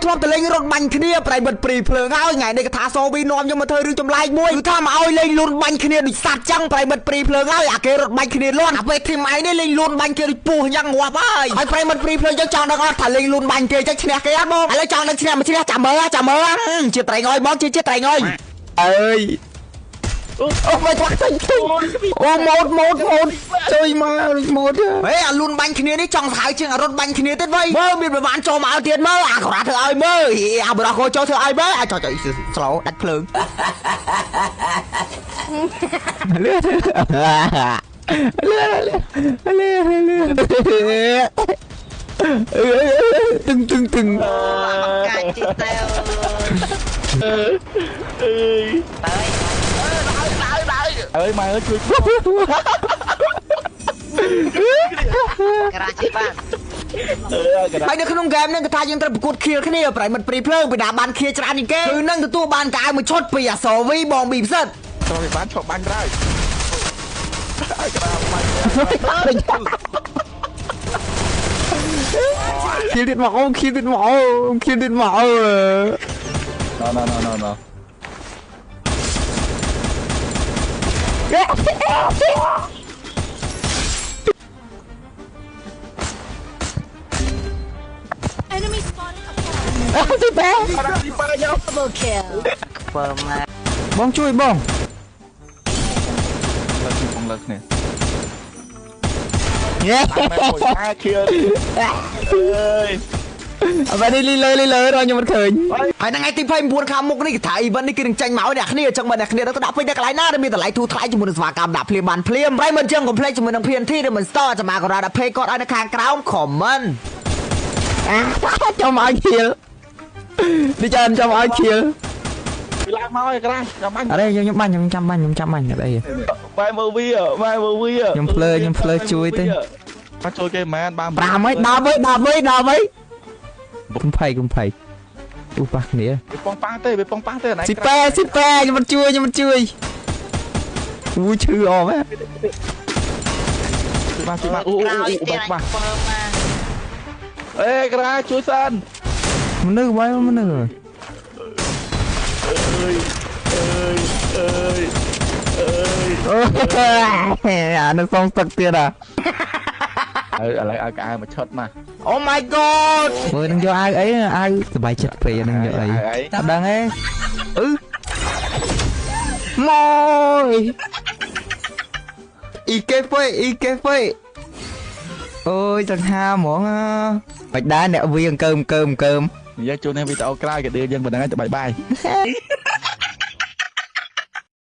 ធ្លាប់ទៅលេងរត់បាញ់គ្នាប្រិមិត្តព្រីភ្លើងហើយថ្ងៃនេះកថាសូវីនាំខ្ញុំមកធ្វើរឿងចម្លែកមួយគឺថាមកឲ្យលេងលូនបាញ់គ្នាដូចសត្វចឹងប្រិមិត្តព្រីភ្លើងហើយអាគេរត់បាញ់គ្នាលន់អាពេលធីមឯនេះលេងលូនបាញ់គេដូចពស់យ៉ាងងាប់ហើយប្រិមិត្តព្រីភ្លើងយើងចង់ដឹងអត់ថាលេងលូនបាញ់គេចេះឈ្នះគេអត់បងឥឡូវចង់ដឹងឈ្នះមិនឈ្នះចាំមើលជាត្រែងអើយបងជាត្រែងអើយអើយអូមកចាក់ទៅអូម៉ូតជួយមកម៉ូតហេអាលូនបាញ់គ្នានេះចង់ស្ហៅជាងរត់បាញ់គ្នាទៀតវ៉ៃមើលមានប្រមាណចូលមកឲ្យទៀតមើលអាក្រៅធ្វើឲ្យមើលអាបរោះកោចូលធ្វើឲ្យមើលអាចចស្លោដាច់ភ្លើងលឿនទឹងកាច់ទីតែអើយមកជួយក្រាជីបានហើយនៅក្នុងហ្គេមហ្នឹងគេថាយើងត្រូវប្រកួតខៀលគ្នាប្រិមិត្តព្រីភ្លើងពីណាបានខៀលច្រើននេះគេគឺនឹងទទួលបានកាវមួយឈុតពីអាសូវីបងប៊ីផ្សិតចូលពីបានឈប់បាញ់ក្រោយឲ្យក្រាបាញ់ខៀលទៀតមកអូខៀលទៀតមកណ៎Enemy spotted. ទីបែDouble kill. បងជួយបងលើកគ្នាយេខៀលអើនេះលីលើរខ្ញុំមិនឃើញហើយថ្ងៃទី29ខាងមុខនេះគេថាអ៊ីវិននេះគឺនឹងចាញ់មកអ្នកគ្នាអញ្ចឹងបើអ្នកគ្នាទៅដាក់ពេញនៅកន្លែងណាដែលមានតម្លៃធូរថ្លៃជាមួយនឹងសេវាកម្មដាក់ភ្លាមបានភ្លាមហើយមិនអញ្ចឹងកុំភ្លេចជាមួយនឹង PNT ឬមិន Store ចាំមកគាត់ដាក់ Pay គាត់ឲ្យនៅខាងក្រោម comment ចាំឲ្យខៀលនេះចាំឲ្យខៀលឡើងមកឯក្រាចាំបាញ់អរេខ្ញុំបាញ់ខ្ញុំចាំបាញ់អត់អីបែមើលវីខ្ញុំភ្លើជួយទេបាជួយគេមិនបាន5ហី10ហីកុំភ័យអូប៉ះគ្នាវាប៉ងប៉ាទេណៃស៊ីប៉ែខ្ញុំមិនជួយអូឈឺអមហ៎បាទបាត់អេក្រាជួយសិនមនុស្សអើយអានឹងសងទឹកទៀតឥឡូវឲ្យកៅមកឈុតមក Oh my god មើលនឹងយកអាវអីអាវសบายចិត្តពេកនឹងយកអីអត់ដឹងទេមកអ៊ីកេហ្វេអូយចង្ហាហ្មងបាច់ដែរអ្នកវាងកើមនិយាយជួននេះវីដេអូក្រោយក៏ដៀលយើងប៉ុណ្ណឹងទៅបាយ